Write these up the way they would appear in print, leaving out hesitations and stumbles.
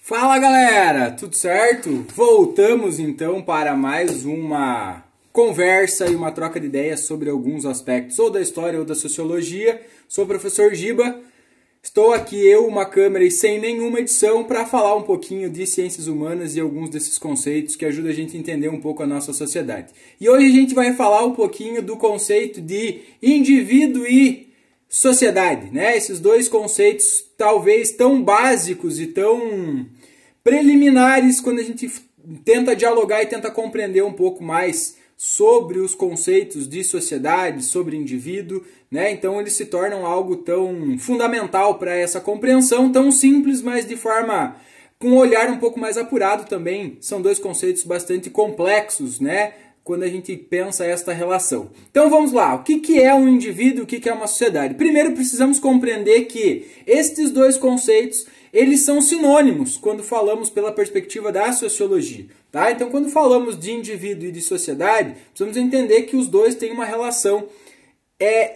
Fala galera, tudo certo? Voltamos então para mais uma conversa e uma troca de ideias sobre alguns aspectos ou da história ou da sociologia. Sou o professor Giba, estou aqui eu, uma câmera e sem nenhuma edição para falar um pouquinho de ciências humanas e alguns desses conceitos que ajudam a gente a entender um pouco a nossa sociedade. E hoje a gente vai falar um pouquinho do conceito de indivíduo e sociedade, né? Esses dois conceitos talvez tão básicos e tão preliminares quando a gente tenta dialogar e tenta compreender um pouco mais sobre os conceitos de sociedade, sobre indivíduo, né? Então eles se tornam algo tão fundamental para essa compreensão, tão simples, mas de forma com um olhar um pouco mais apurado também. São dois conceitos bastante complexos, né? Quando a gente pensa esta relação. Então vamos lá, o que é um indivíduo, o que é uma sociedade? Primeiro precisamos compreender que estes dois conceitos, eles são sinônimos quando falamos pela perspectiva da sociologia. Tá? Então quando falamos de indivíduo e de sociedade, precisamos entender que os dois têm uma relação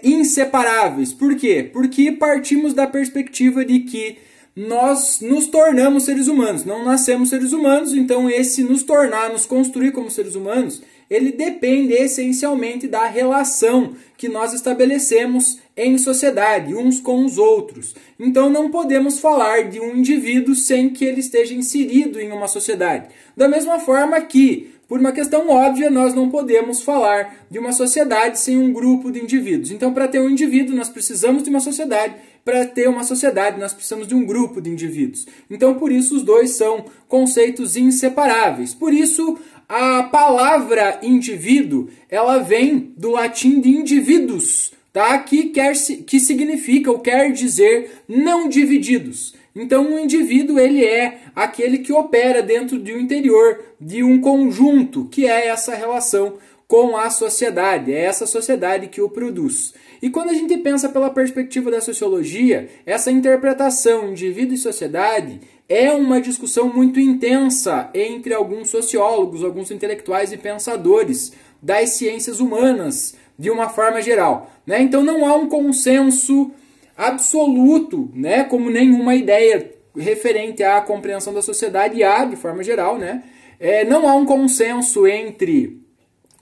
inseparáveis. Por quê? Porque partimos da perspectiva de que nós nos tornamos seres humanos, não nascemos seres humanos, então esse nos tornar, nos construir como seres humanos, ele depende essencialmente da relação que nós estabelecemos em sociedade, uns com os outros. Então não podemos falar de um indivíduo sem que ele esteja inserido em uma sociedade. Da mesma forma que, por uma questão óbvia, nós não podemos falar de uma sociedade sem um grupo de indivíduos. Então, para ter um indivíduo, nós precisamos de uma sociedade. Para ter uma sociedade, nós precisamos de um grupo de indivíduos. Então, por isso, os dois são conceitos inseparáveis. Por isso, a palavra indivíduo, ela vem do latim de indivíduos, tá? que significa ou quer dizer não divididos. Então, um indivíduo ele é aquele que opera dentro de um interior, de um conjunto, que é essa relação com a sociedade, é essa sociedade que o produz. E quando a gente pensa pela perspectiva da sociologia, essa interpretação indivíduo e sociedade é uma discussão muito intensa entre alguns sociólogos, alguns intelectuais e pensadores das ciências humanas, de uma forma geral, né? Então não há um consenso absoluto, né, como nenhuma ideia referente à compreensão da sociedade há, de forma geral, né? Não há um consenso entre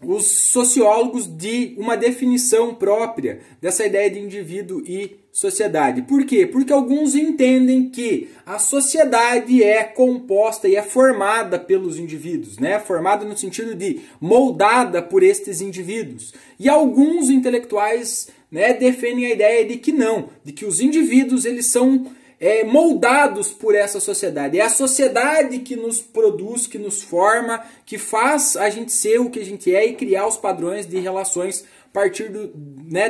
os sociólogos de uma definição própria dessa ideia de indivíduo e sociedade. Por quê? Porque alguns entendem que a sociedade é composta e é formada pelos indivíduos, né? Formada no sentido de moldada por estes indivíduos. E alguns intelectuais, né, defendem a ideia de que não, de que os indivíduos eles são moldados por essa sociedade. É a sociedade que nos produz, que nos forma, que faz a gente ser o que a gente é e criar os padrões de relações a partir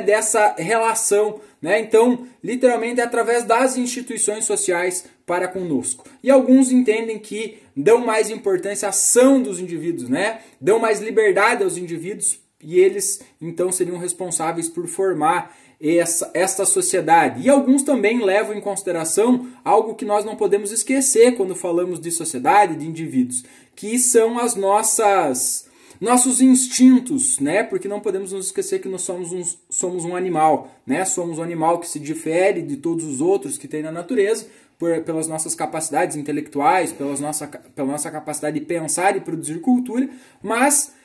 dessa relação. Né? Então, literalmente, é através das instituições sociais para conosco. E alguns entendem que dão mais importância à ação dos indivíduos, né? Dão mais liberdade aos indivíduos e eles, então, seriam responsáveis por formar esta sociedade. E alguns também levam em consideração algo que nós não podemos esquecer quando falamos de sociedade, de indivíduos, que são as nossos instintos, né? Porque não podemos nos esquecer que nós somos um animal, né? Somos um animal que se difere de todos os outros que tem na natureza, pelas nossas capacidades intelectuais, pela nossa capacidade de pensar e produzir cultura, mas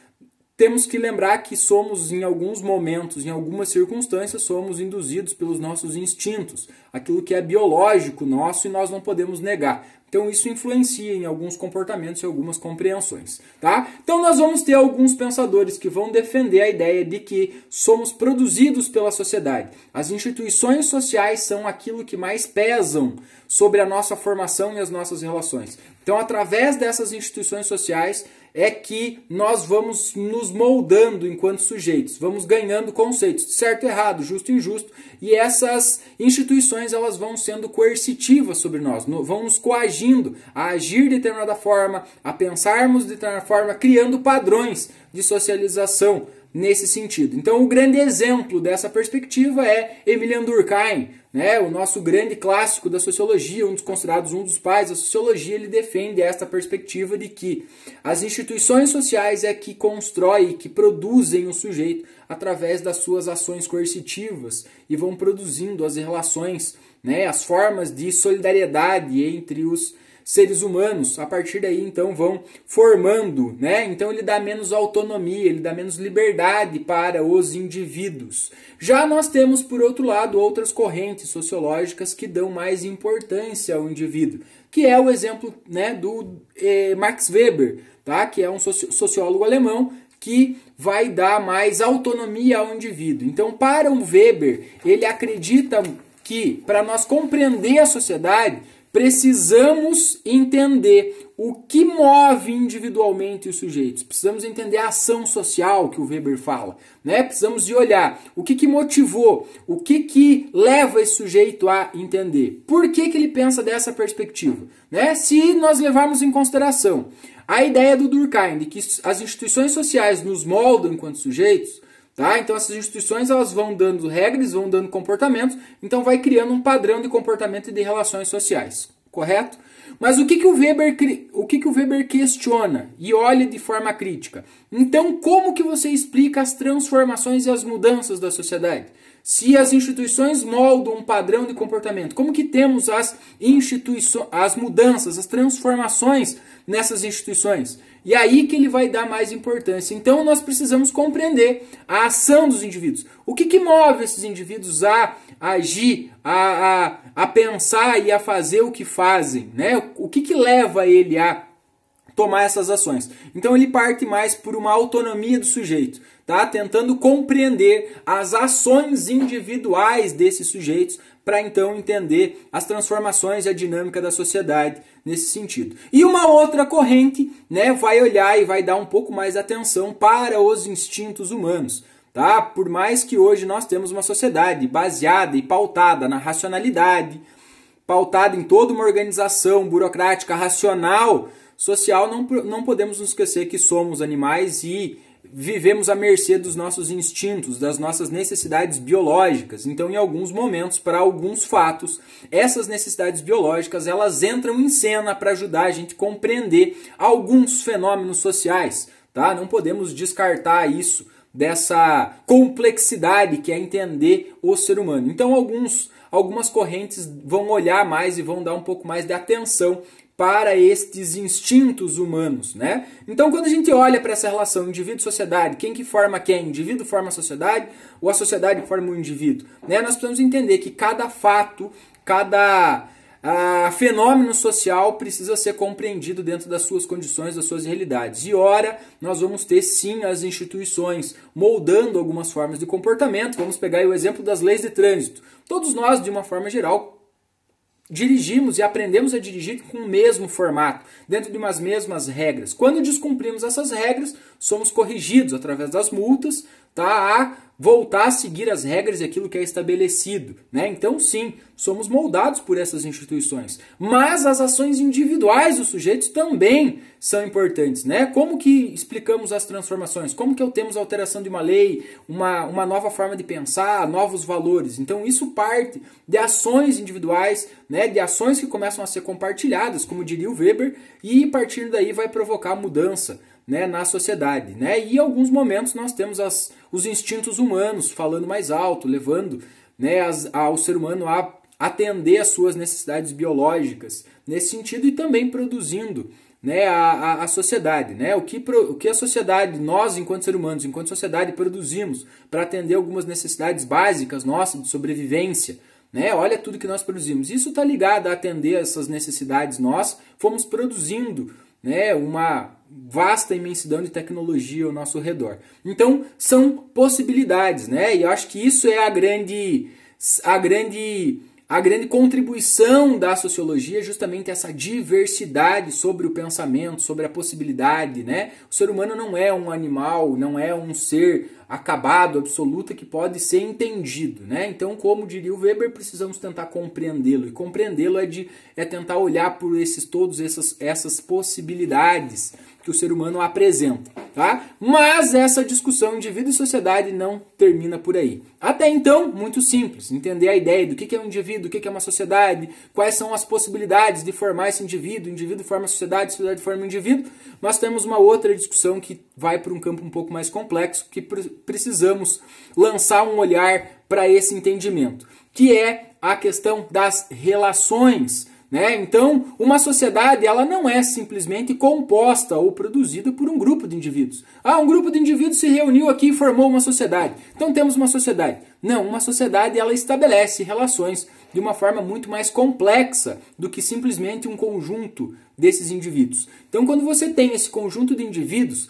temos que lembrar que somos, em alguns momentos, em algumas circunstâncias, somos induzidos pelos nossos instintos, aquilo que é biológico nosso e nós não podemos negar. Então isso influencia em alguns comportamentos e algumas compreensões. Tá? Então nós vamos ter alguns pensadores que vão defender a ideia de que somos produzidos pela sociedade. As instituições sociais são aquilo que mais pesam sobre a nossa formação e as nossas relações. Então, através dessas instituições sociais é que nós vamos nos moldando enquanto sujeitos, vamos ganhando conceitos de certo e errado, justo e injusto, e essas instituições elas vão sendo coercitivas sobre nós, vão nos coagindo a agir de determinada forma, a pensarmos de determinada forma, criando padrões de socialização nesse sentido. Então, o grande exemplo dessa perspectiva é Emilian Durkheim, né? O nosso grande clássico da sociologia, considerados um dos pais da sociologia, ele defende esta perspectiva de que as instituições sociais é que constroem, que produzem o sujeito através das suas ações coercitivas e vão produzindo as relações, né? As formas de solidariedade entre os seres humanos, a partir daí então vão formando, né? Então ele dá menos autonomia, ele dá menos liberdade para os indivíduos. Já nós temos, por outro lado, outras correntes sociológicas que dão mais importância ao indivíduo, que é o exemplo, né, do Max Weber, tá? Que é um sociólogo alemão que vai dar mais autonomia ao indivíduo. Então, para o Weber, ele acredita que, para nós compreender a sociedade, precisamos entender o que move individualmente os sujeitos. Precisamos entender a ação social que o Weber fala, né? Precisamos de olhar o que motivou, o que leva esse sujeito a entender. Por que ele pensa dessa perspectiva, né? Se nós levarmos em consideração a ideia do Durkheim, de que as instituições sociais nos moldam enquanto sujeitos, tá? Então essas instituições elas vão dando regras, vão dando comportamentos, então vai criando um padrão de comportamento e de relações sociais, correto? Mas o que o Weber questiona e olha de forma crítica? Então como que você explica as transformações e as mudanças da sociedade? Se as instituições moldam um padrão de comportamento, como que temos as mudanças, as transformações nessas instituições? E aí que ele vai dar mais importância. Então nós precisamos compreender a ação dos indivíduos. O que move esses indivíduos a agir, a pensar e a fazer o que fazem, né? O que leva ele a tomar essas ações? Então ele parte mais por uma autonomia do sujeito, tá? Tentando compreender as ações individuais desses sujeitos para então entender as transformações e a dinâmica da sociedade nesse sentido. E uma outra corrente, né, vai olhar e vai dar um pouco mais atenção para os instintos humanos, tá? Por mais que hoje nós temos uma sociedade baseada e pautada na racionalidade, pautada em toda uma organização burocrática racional, social, não podemos nos esquecer que somos animais e vivemos à mercê dos nossos instintos, das nossas necessidades biológicas. Então, em alguns momentos, para alguns fatos, essas necessidades biológicas elas entram em cena para ajudar a gente a compreender alguns fenômenos sociais, tá? Não podemos descartar isso dessa complexidade que é entender o ser humano. Então, algumas correntes vão olhar mais e vão dar um pouco mais de atenção para estes instintos humanos, né? Então, quando a gente olha para essa relação indivíduo-sociedade, quem que forma quem? O indivíduo forma a sociedade ou a sociedade forma o indivíduo? Né? Nós precisamos entender que cada fato, cada fenômeno social precisa ser compreendido dentro das suas condições, das suas realidades. E ora, nós vamos ter sim as instituições moldando algumas formas de comportamento. Vamos pegar aí o exemplo das leis de trânsito. Todos nós, de uma forma geral, dirigimos e aprendemos a dirigir com o mesmo formato, dentro de umas mesmas regras. Quando descumprimos essas regras, somos corrigidos através das multas, tá, a voltar a seguir as regras e aquilo que é estabelecido, né? Então, sim, somos moldados por essas instituições. Mas as ações individuais dos sujeitos também são importantes, né? Como que explicamos as transformações? Como que temos a alteração de uma lei, uma nova forma de pensar, novos valores? Então, isso parte de ações individuais, né? De ações que começam a ser compartilhadas, como diria o Weber, e a partir daí vai provocar mudança, né, na sociedade, né? E em alguns momentos nós temos os instintos humanos falando mais alto, levando, né, ao ser humano a atender às suas necessidades biológicas nesse sentido e também produzindo, né, a sociedade, né? O que a sociedade, nós enquanto seres humanos, enquanto sociedade produzimos para atender algumas necessidades básicas nossas de sobrevivência, né? Olha tudo que nós produzimos. Isso está ligado a atender essas necessidades nós fomos produzindo, né, uma vasta imensidão de tecnologia ao nosso redor. Então, são possibilidades, né? E eu acho que isso é a grande contribuição da sociologia, justamente essa diversidade sobre o pensamento, sobre a possibilidade, né? O ser humano não é um animal, não é um ser acabado, absoluto, que pode ser entendido, né? Então, como diria o Weber, precisamos tentar compreendê-lo. E compreendê-lo é tentar olhar por todas essas possibilidades que o ser humano apresenta, tá? Mas essa discussão indivíduo e sociedade não termina por aí. Até então, muito simples, entender a ideia do que é um indivíduo, o que é uma sociedade, quais são as possibilidades de formar esse indivíduo, o indivíduo forma a sociedade forma o indivíduo. Nós temos uma outra discussão que vai para um campo um pouco mais complexo, que precisamos lançar um olhar para esse entendimento, que é a questão das relações, né? Então, uma sociedade ela não é simplesmente composta ou produzida por um grupo de indivíduos. Ah, um grupo de indivíduos se reuniu aqui e formou uma sociedade. Então temos uma sociedade. Não, uma sociedade ela estabelece relações de uma forma muito mais complexa do que simplesmente um conjunto desses indivíduos. Então, quando você tem esse conjunto de indivíduos,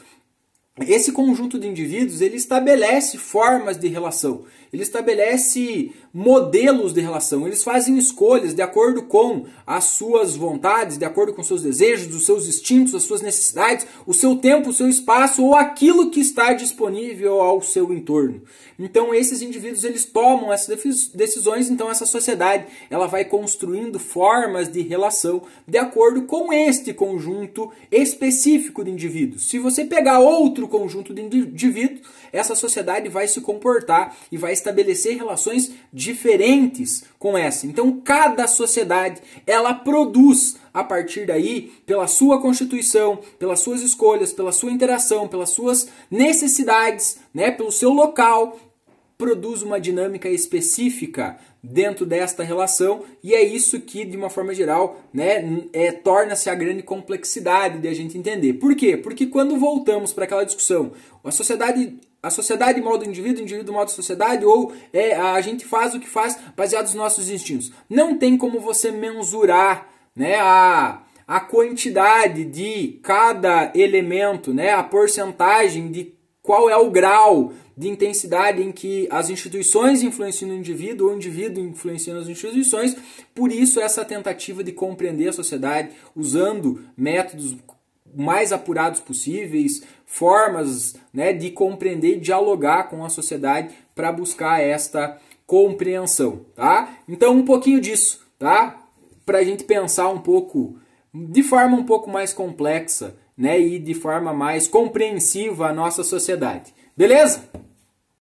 ele estabelece formas de relação, ele estabelece modelos de relação, eles fazem escolhas de acordo com as suas vontades, de acordo com os seus desejos, os seus instintos, as suas necessidades, o seu tempo, o seu espaço ou aquilo que está disponível ao seu entorno. Então esses indivíduos eles tomam essas decisões, então essa sociedade ela vai construindo formas de relação de acordo com este conjunto específico de indivíduos. Se você pegar outro conjunto de indivíduos, essa sociedade vai se comportar e vai estabelecer relações diferentes com essa. Então, cada sociedade, ela produz, a partir daí, pela sua constituição, pelas suas escolhas, pela sua interação, pelas suas necessidades, né, pelo seu local, produz uma dinâmica específica dentro desta relação, e é isso que, de uma forma geral, né, torna-se a grande complexidade de a gente entender. Por quê? Porque quando voltamos para aquela discussão, a sociedade modo indivíduo, o indivíduo modo sociedade, ou a gente faz o que faz baseado nos nossos instintos. Não tem como você mensurar, né, a quantidade de cada elemento, né, a porcentagem de qual é o grau de intensidade em que as instituições influenciam no indivíduo ou o indivíduo influencia nas instituições. Por isso, essa tentativa de compreender a sociedade usando métodos mais apurados possíveis, formas, né, de compreender e dialogar com a sociedade para buscar esta compreensão, tá? Então, um pouquinho disso, tá? Para a gente pensar um pouco, de forma um pouco mais complexa, né, e de forma mais compreensiva a nossa sociedade. Beleza?